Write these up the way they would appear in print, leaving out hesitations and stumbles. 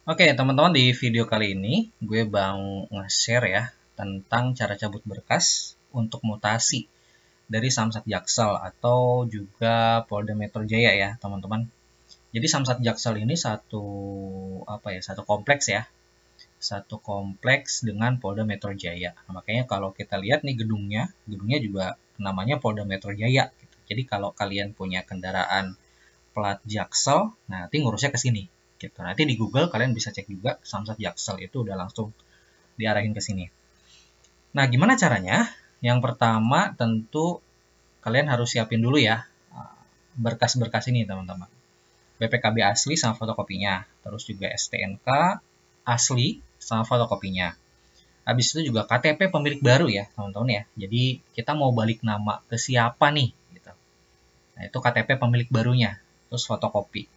Oke, teman-teman, di video kali ini gue mau nge-share ya tentang cara cabut berkas untuk mutasi dari Samsat Jaksel atau juga Polda Metro Jaya ya, teman-teman. Jadi Samsat Jaksel ini satu kompleks ya, satu kompleks dengan Polda Metro Jaya. Nah, makanya kalau kita lihat nih gedungnya juga namanya Polda Metro Jaya gitu. Jadi kalau kalian punya kendaraan plat Jaksel, nah nanti ngurusnya ke sini gitu. Nanti di Google kalian bisa cek juga Samsat Jaksel itu udah langsung diarahin ke sini. Nah, gimana caranya? Yang pertama tentu kalian harus siapin dulu ya berkas-berkas ini, teman-teman. BPKB asli sama fotokopinya, terus juga STNK asli sama fotokopinya. Habis itu juga KTP pemilik baru ya, teman-teman ya. Jadi kita mau balik nama ke siapa nih gitu. Nah, itu KTP pemilik barunya, terus fotokopi.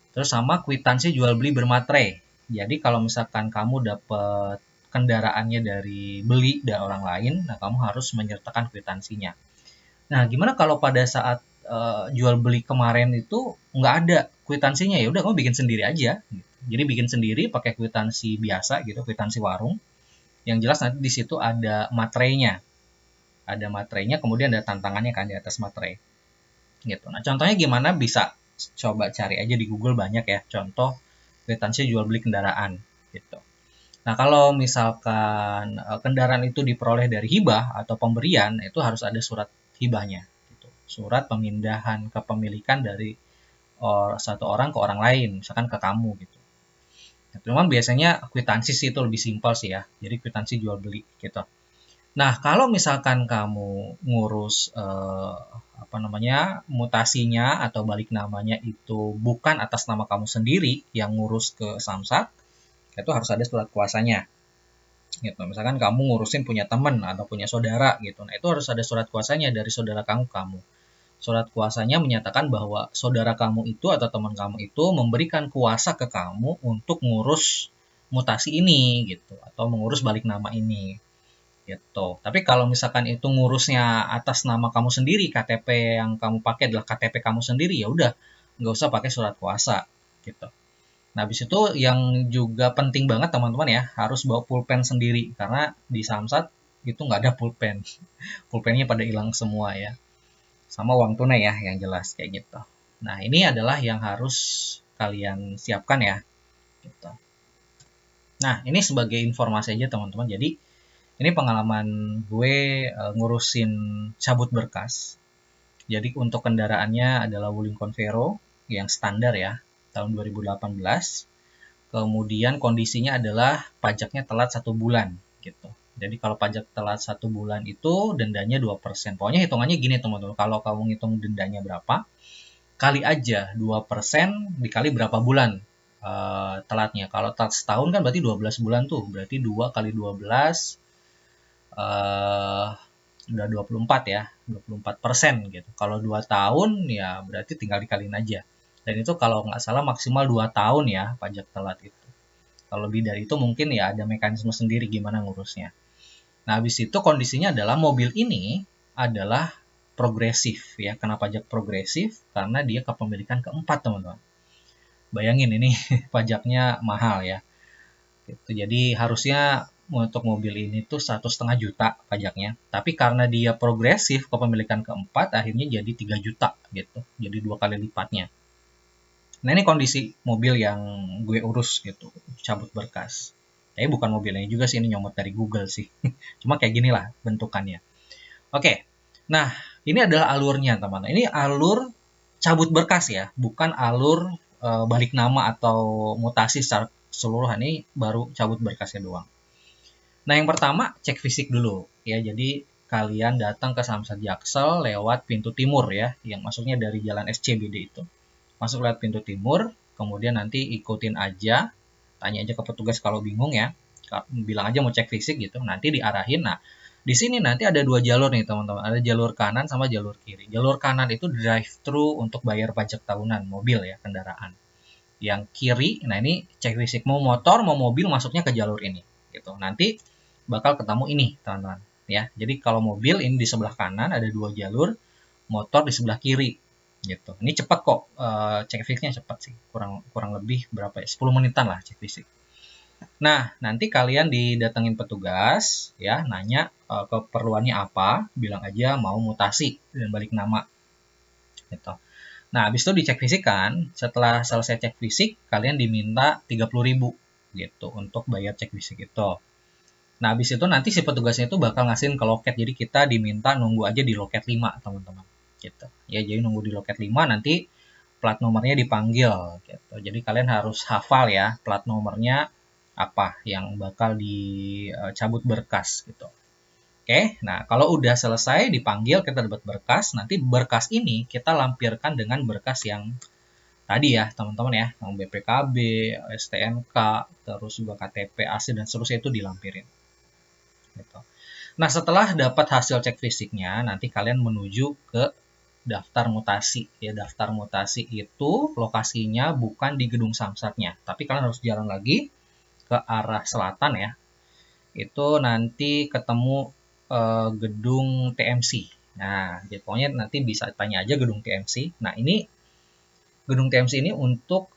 Terus sama kwitansi jual beli bermaterai. Jadi kalau misalkan kamu dapat kendaraannya dari beli dari orang lain, nah kamu harus menyertakan kwitansinya. Nah, gimana kalau pada saat jual beli kemarin itu nggak ada kwitansinya? Ya udah kamu bikin sendiri aja. Jadi bikin sendiri pakai kwitansi biasa gitu, kwitansi warung. Yang jelas nanti di situ ada materainya. Ada materainya, kemudian ada tantangannya kan di atas materai. Gitu. Nah, contohnya gimana? Bisa coba cari aja di Google, banyak ya contoh kwitansi jual beli kendaraan gitu. Nah, kalau misalkan kendaraan itu diperoleh dari hibah atau pemberian, itu harus ada surat hibahnya gitu. Surat pemindahan kepemilikan dari satu orang ke orang lain, misalkan ke kamu gitu. Nah, cuman biasanya kwitansi sih itu lebih simpel sih ya. Jadi kwitansi jual beli gitu. Nah, kalau misalkan kamu ngurus mutasinya atau balik namanya itu bukan atas nama kamu sendiri yang ngurus ke Samsat, itu harus ada surat kuasanya. Gitu. Misalkan kamu ngurusin punya teman atau punya saudara gitu. Nah, itu harus ada surat kuasanya dari saudara kamu. Surat kuasanya menyatakan bahwa saudara kamu itu atau teman kamu itu memberikan kuasa ke kamu untuk ngurus mutasi ini gitu atau mengurus balik nama ini gitu. Tapi kalau misalkan itu ngurusnya atas nama kamu sendiri, KTP yang kamu pakai adalah KTP kamu sendiri, ya udah nggak usah pakai surat kuasa gitu. Nah, habis itu yang juga penting banget teman-teman ya, harus bawa pulpen sendiri karena di Samsat itu nggak ada pulpen. Pulpennya pada hilang semua ya. Sama uang tunai ya yang jelas kayak gitu. Nah, ini adalah yang harus kalian siapkan ya gitu. Nah, ini sebagai informasi aja teman-teman. Jadi, ini pengalaman gue ngurusin cabut berkas. Jadi untuk kendaraannya adalah Wuling Convero yang standar ya, tahun 2018. Kemudian kondisinya adalah pajaknya telat 1 bulan gitu. Jadi kalau pajak telat 1 bulan itu dendanya 2%. Pokoknya hitungannya gini teman-teman. Kalau kamu ngitung dendanya berapa, kali aja 2% dikali berapa bulan telatnya. Kalau telat setahun kan berarti 12 bulan tuh. Berarti 2 kali 12 eh, udah 24 ya, 24% gitu. Kalau 2 tahun ya berarti tinggal dikaliin aja. Dan itu kalau nggak salah maksimal 2 tahun ya pajak telat itu. Kalau lebih dari itu mungkin ya ada mekanisme sendiri gimana ngurusnya. Nah, habis itu kondisinya adalah mobil ini adalah progresif ya. Kenapa pajak progresif? Karena dia kepemilikan keempat, teman-teman. Bayangin ini pajaknya mahal ya. Gitu. Jadi harusnya untuk mobil ini tuh 1,5 juta pajaknya. Tapi karena dia progresif kepemilikan keempat, akhirnya jadi 3 juta gitu. Jadi 2 kali lipatnya. Nah, ini kondisi mobil yang gue urus gitu, cabut berkas. Tapi bukan mobilnya juga sih, ini nyomot dari Google sih. Cuma kayak gini lah bentukannya. Oke, nah ini adalah alurnya teman-teman. Ini alur cabut berkas ya, bukan alur balik nama atau mutasi secara keseluruhan. Ini baru cabut berkasnya doang. Nah, yang pertama cek fisik dulu ya. Jadi kalian datang ke Samsat Jaksel lewat pintu timur ya, yang masuknya dari jalan SCBD itu. Masuk lewat pintu timur, kemudian nanti ikutin aja, tanya aja ke petugas kalau bingung ya. Bilang aja mau cek fisik gitu, nanti diarahin. Nah, di sini nanti ada 2 jalur nih teman-teman, ada jalur kanan sama jalur kiri. Jalur kanan itu drive thru untuk bayar pajak tahunan mobil ya, kendaraan. Yang kiri, nah ini cek fisik mau motor mau mobil masuknya ke jalur ini gitu. Nanti bakal ketemu ini teman-teman ya. Jadi kalau mobil ini di sebelah kanan ada 2 jalur, motor di sebelah kiri. gitu. Ini cepat kok, cek fisiknya cepat sih, kurang lebih berapa ya, 10 menitan lah cek fisik. Nah, nanti kalian didatengin petugas ya, nanya keperluannya apa, bilang aja mau mutasi dan balik nama gitu. Nah, habis itu dicek fisik kan, setelah selesai cek fisik, kalian diminta 30.000 gitu untuk bayar cek fisik itu. Nah, habis itu nanti si petugasnya itu bakal ngasihin ke loket, jadi kita diminta nunggu aja di loket 5, teman-teman. Gitu. Ya, jadi nunggu di loket 5, nanti plat nomornya dipanggil gitu. Jadi kalian harus hafal ya plat nomornya apa yang bakal dicabut berkas gitu. Oke, nah kalau udah selesai dipanggil, kita dapat berkas, nanti berkas ini kita lampirkan dengan berkas yang tadi ya teman-teman ya, yang BPKB, STNK, terus juga KTP asli dan seterusnya itu dilampirin. Gitu. Nah setelah dapat hasil cek fisiknya, nanti kalian menuju ke daftar mutasi. Ya daftar mutasi itu lokasinya bukan di gedung Samsatnya, tapi kalian harus jalan lagi ke arah selatan ya. Itu nanti ketemu gedung TMC. Nah, jadi pokoknya nanti bisa tanya aja gedung TMC. Nah, ini gedung TMC ini untuk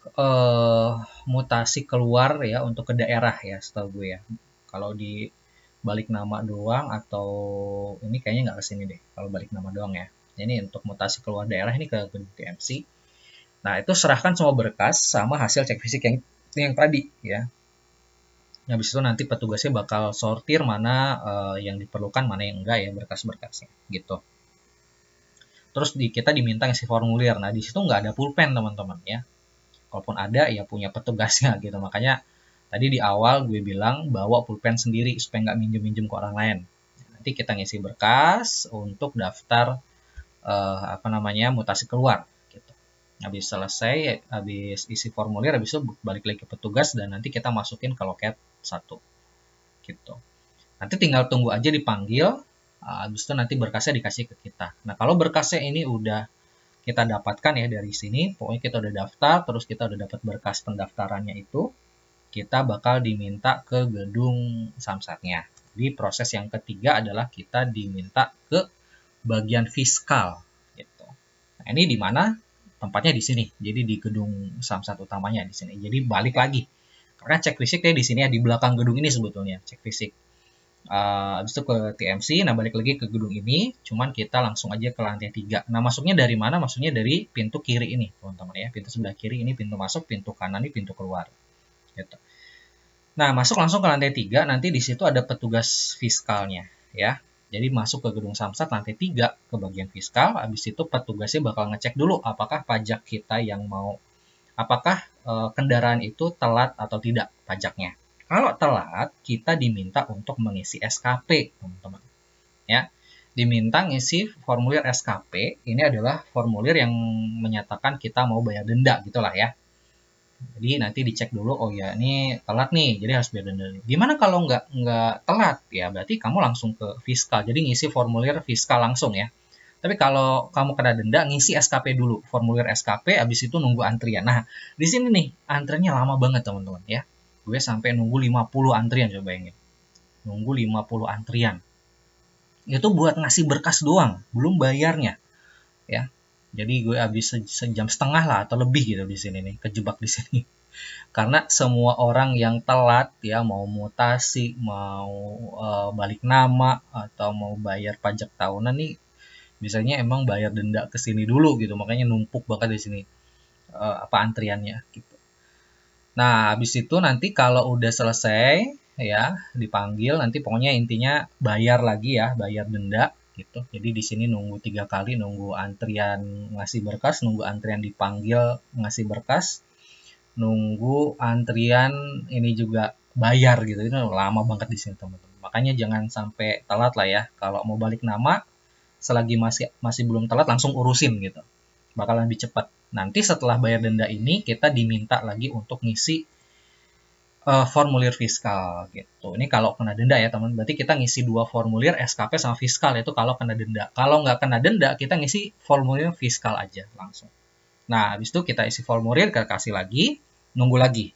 mutasi keluar ya, untuk ke daerah ya, setahu gue ya. Kalau di balik nama doang atau ini kayaknya nggak kesini deh, kalau balik nama doang ya. Ini untuk mutasi keluar daerah ini ke gedung TMC. Nah, itu serahkan semua berkas sama hasil cek fisik yang tadi ya. Habis itu nanti petugasnya bakal sortir mana yang diperlukan, mana yang enggak ya berkas-berkasnya gitu. Terus kita diminta ngisi formulir. Nah, di situ nggak ada pulpen teman-teman ya. Kalaupun ada ya punya petugasnya gitu. Makanya tadi di awal gue bilang bawa pulpen sendiri supaya nggak minjem-minjem ke orang lain. Nanti kita ngisi berkas untuk daftar mutasi keluar gitu. Habis selesai, habis isi formulir, habis itu balik lagi ke petugas dan nanti kita masukin ke loket 1 gitu. Nanti tinggal tunggu aja dipanggil, habis itu nanti berkasnya dikasih ke kita. Nah, kalau berkasnya ini udah kita dapatkan ya dari sini, pokoknya kita udah daftar, terus kita udah dapat berkas pendaftarannya itu, kita bakal diminta ke gedung Samsatnya. Jadi proses yang ketiga adalah kita diminta ke bagian fiskal gitu. Nah, ini di mana? Tempatnya di sini. Jadi di gedung Samsat utamanya di sini. Jadi balik lagi. Karena cek fisiknya di sini ya, di belakang gedung ini sebetulnya cek fisik. Habis itu ke TMC, nah balik lagi ke gedung ini, cuman kita langsung aja ke lantai 3. Nah, masuknya dari mana? Masuknya dari pintu kiri ini, teman-teman ya. Pintu sebelah kiri ini pintu masuk, pintu kanan ini pintu keluar. Gitu. Nah, masuk langsung ke lantai 3, nanti di situ ada petugas fiskalnya ya. Jadi masuk ke gedung Samsat lantai 3 ke bagian fiskal, habis itu petugasnya bakal ngecek dulu apakah pajak kita yang mau, apakah kendaraan itu telat atau tidak pajaknya. Kalau telat, kita diminta untuk mengisi SKP, teman-teman. Ya, diminta ngisi formulir SKP. Ini adalah formulir yang menyatakan kita mau bayar denda, gitulah ya. Jadi nanti dicek dulu, oh ya ini telat nih, jadi harus bayar denda. Gimana kalau nggak telat? Ya berarti kamu langsung ke fiskal. Jadi ngisi formulir fiskal langsung ya. Tapi kalau kamu kena denda, ngisi SKP dulu, formulir SKP, habis itu nunggu antrian. Nah, di sini nih, antriannya lama banget teman-teman ya. Gue sampai nunggu 50 antrian, coba bayangin. Nunggu 50 antrian. Itu buat ngasih berkas doang, belum bayarnya. Ya. Jadi gue habis sejam setengah lah atau lebih gitu di sini nih, kejebak di sini. Karena semua orang yang telat ya, mau mutasi, mau balik nama atau mau bayar pajak tahunan nih, biasanya emang bayar denda ke sini dulu gitu, makanya numpuk banget di sini antriannya gitu. Nah, habis itu nanti kalau udah selesai ya, dipanggil, nanti pokoknya intinya bayar lagi ya, bayar denda gitu. Jadi di sini nunggu 3 kali, nunggu antrian ngasih berkas, nunggu antrian dipanggil ngasih berkas, nunggu antrian ini juga bayar gitu. Itu lama banget di sini teman-teman. Makanya jangan sampai telat lah ya. Kalau mau balik nama, selagi masih belum telat langsung urusin gitu, bakalan lebih cepat. Nanti setelah bayar denda ini kita diminta lagi untuk ngisi formulir fiskal gitu. Ini kalau kena denda ya teman, berarti kita ngisi 2 formulir SKP sama fiskal, itu kalau kena denda. Kalau nggak kena denda kita ngisi formulir fiskal aja langsung. Nah habis itu kita isi formulir, kita kasih lagi, nunggu lagi.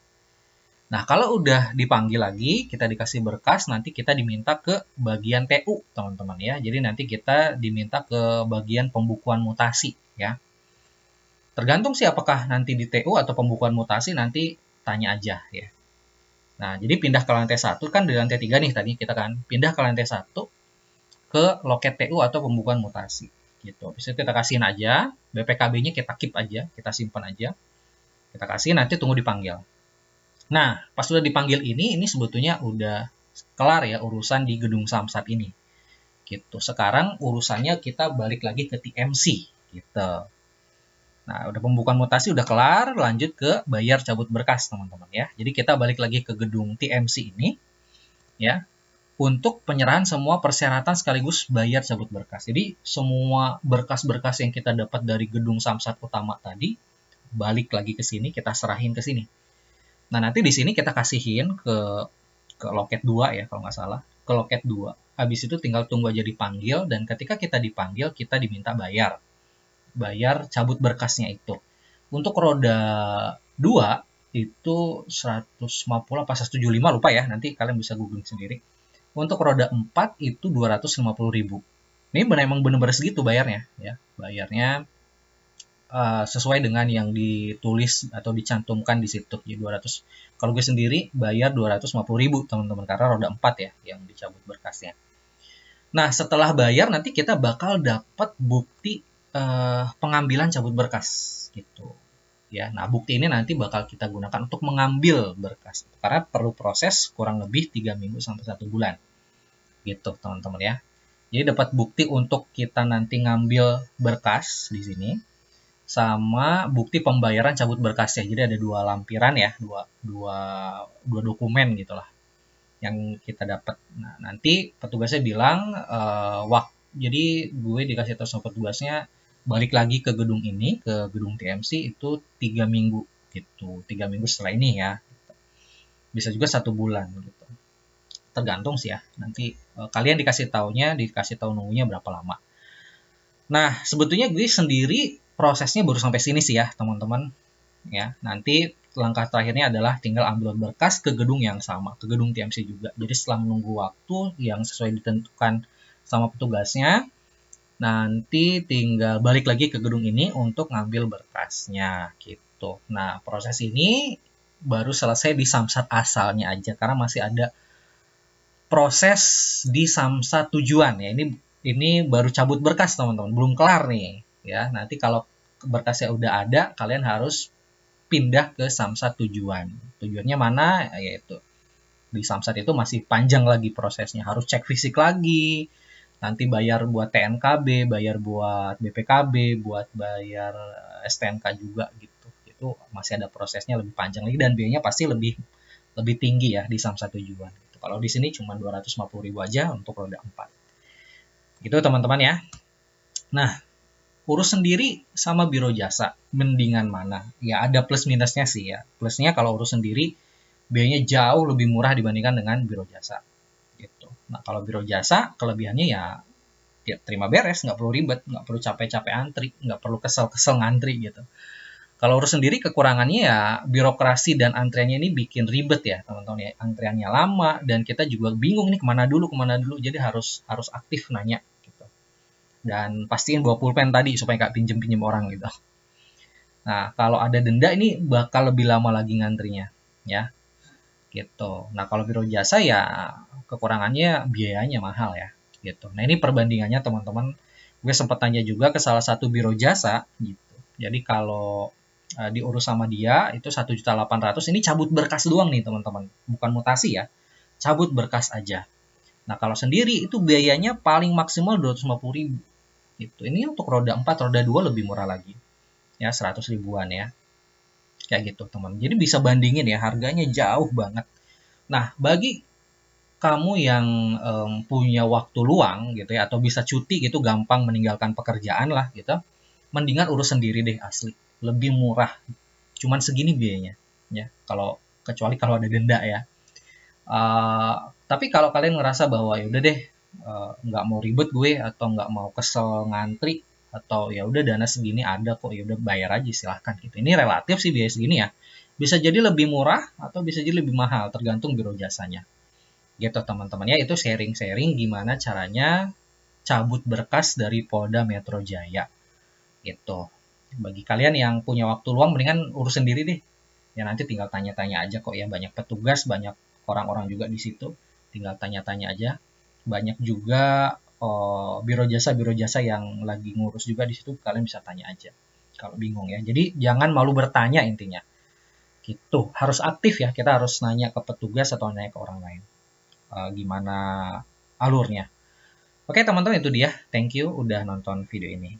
Nah, kalau udah dipanggil lagi, kita dikasih berkas, nanti kita diminta ke bagian TU, teman-teman ya. Jadi nanti kita diminta ke bagian pembukuan mutasi ya. Tergantung sih apakah nanti di TU atau pembukuan mutasi, nanti tanya aja ya. Nah, jadi pindah ke lantai 1 kan di lantai 3 nih tadi kita kan. Pindah ke lantai 1 ke loket TU atau pembukuan mutasi gitu. Bisa kita kasihin aja, BPKB-nya kita keep aja, kita simpan aja. Kita kasih, nanti tunggu dipanggil. Nah, pas sudah dipanggil ini sebetulnya udah kelar ya urusan di gedung Samsat ini. Gitu. Sekarang urusannya kita balik lagi ke TMC gitu. Nah, udah pembukaan mutasi udah kelar, lanjut ke bayar cabut berkas, teman-teman ya. Jadi kita balik lagi ke gedung TMC ini ya untuk penyerahan semua persyaratan sekaligus bayar cabut berkas. Jadi semua berkas-berkas yang kita dapat dari gedung Samsat utama tadi balik lagi ke sini, kita serahin ke sini. Nah, nanti di sini kita kasihin ke loket 2 ya kalau nggak salah, ke loket 2. Habis itu tinggal tunggu aja dipanggil, dan ketika kita dipanggil kita diminta bayar cabut berkasnya itu. Untuk roda 2 itu 150 apa 175 lupa ya, nanti kalian bisa googling sendiri. Untuk roda 4 itu 250.000. Ini memang benar-benar segitu bayarnya ya. Bayarnya sesuai dengan yang ditulis atau dicantumkan di situ. Jadi 200. Kalau gue sendiri bayar 250.000 teman-teman, karena roda 4 ya yang dicabut berkasnya. Nah, setelah bayar nanti kita bakal dapat bukti pengambilan cabut berkas gitu. Ya, nah bukti ini nanti bakal kita gunakan untuk mengambil berkas. Karena perlu proses kurang lebih 3 minggu sampai 1 bulan. Gitu, teman-teman ya. Jadi dapat bukti untuk kita nanti ngambil berkas di sini sama bukti pembayaran cabut berkasnya. Jadi ada 2 lampiran ya, dua dokumen gitulah yang kita dapat. Nah, nanti petugasnya bilang jadi gue dikasih tahu sama petugasnya balik lagi ke gedung ini, ke gedung TMC itu 3 minggu gitu. 3 minggu setelah ini ya. Bisa juga 1 bulan gitu. Tergantung sih ya. Nanti kalian dikasih tahu nunggunya berapa lama. Nah, sebetulnya gue sendiri prosesnya baru sampai sini sih ya, teman-teman. Ya, nanti langkah terakhirnya adalah tinggal ambil berkas ke gedung yang sama, ke gedung TMC juga. Jadi setelah menunggu waktu yang sesuai ditentukan sama petugasnya, nanti tinggal balik lagi ke gedung ini untuk ngambil berkasnya gitu. Nah, proses ini baru selesai di Samsat asalnya aja karena masih ada proses di Samsat tujuan ya. Ini baru cabut berkas teman-teman, belum kelar nih ya. Nanti kalau berkasnya udah ada, kalian harus pindah ke Samsat tujuan. Tujuannya mana? Yaitu di Samsat itu masih panjang lagi prosesnya, harus cek fisik lagi, nanti bayar buat TNKB, bayar buat BPKB, buat bayar STNK juga gitu. Itu masih ada prosesnya lebih panjang lagi dan biayanya pasti lebih tinggi ya di Samsat tujuan. Gitu. Kalau di sini cuma 250.000 aja untuk roda 4. Gitu teman-teman ya. Nah, urus sendiri sama biro jasa, mendingan mana? Ya ada plus minusnya sih ya. Plusnya kalau urus sendiri, biayanya jauh lebih murah dibandingkan dengan biro jasa. Gitu. Nah kalau biro jasa, kelebihannya ya terima beres, nggak perlu ribet, nggak perlu capek-capek antri, nggak perlu kesel-kesel ngantri gitu. Kalau urus sendiri kekurangannya ya birokrasi dan antriannya ini bikin ribet ya teman-teman ya. Antriannya lama dan kita juga bingung nih kemana dulu. Jadi harus aktif nanya gitu. Dan pastiin bawa pulpen tadi supaya nggak pinjem orang gitu. Nah kalau ada denda ini bakal lebih lama lagi ngantrinya ya gitu. Nah kalau biro jasa ya kekurangannya biayanya mahal ya gitu. Nah ini perbandingannya teman-teman. Gue sempat tanya juga ke salah satu biro jasa gitu. Jadi kalau diurus sama dia itu 1.800.000 ini cabut berkas doang nih teman-teman, bukan mutasi ya, cabut berkas aja. Nah kalau sendiri itu biayanya paling maksimal 250.000 gitu. Ini untuk roda 4, roda 2 lebih murah lagi ya, 100 ribuan ya, kayak gitu teman. Jadi bisa bandingin ya, harganya jauh banget. Nah bagi kamu yang punya waktu luang gitu ya, atau bisa cuti gitu, gampang meninggalkan pekerjaan lah gitu, mendingan urus sendiri deh asli, lebih murah, cuman segini biayanya ya, kalau kecuali kalau ada denda ya. Tapi kalau kalian ngerasa bahwa ya udah deh, nggak mau ribet gue atau nggak mau kesel ngantri, atau ya udah dana segini ada kok, ya udah bayar aja silahkan gitu. Ini relatif sih biaya segini ya, bisa jadi lebih murah atau bisa jadi lebih mahal tergantung biro jasanya gitu teman-teman ya. Itu sharing-sharing gimana caranya cabut berkas dari Polda Metro Jaya gitu. Bagi kalian yang punya waktu luang, mendingan urus sendiri deh. Ya nanti tinggal tanya-tanya aja kok ya. Banyak petugas, banyak orang-orang juga di situ. Tinggal tanya-tanya aja. Banyak juga biro jasa yang lagi ngurus juga di situ. Kalian bisa tanya aja kalau bingung ya. Jadi jangan malu bertanya intinya. Gitu. Harus aktif ya. Kita harus nanya ke petugas atau nanya ke orang lain. Gimana alurnya. Oke teman-teman, itu dia. Thank you udah nonton video ini.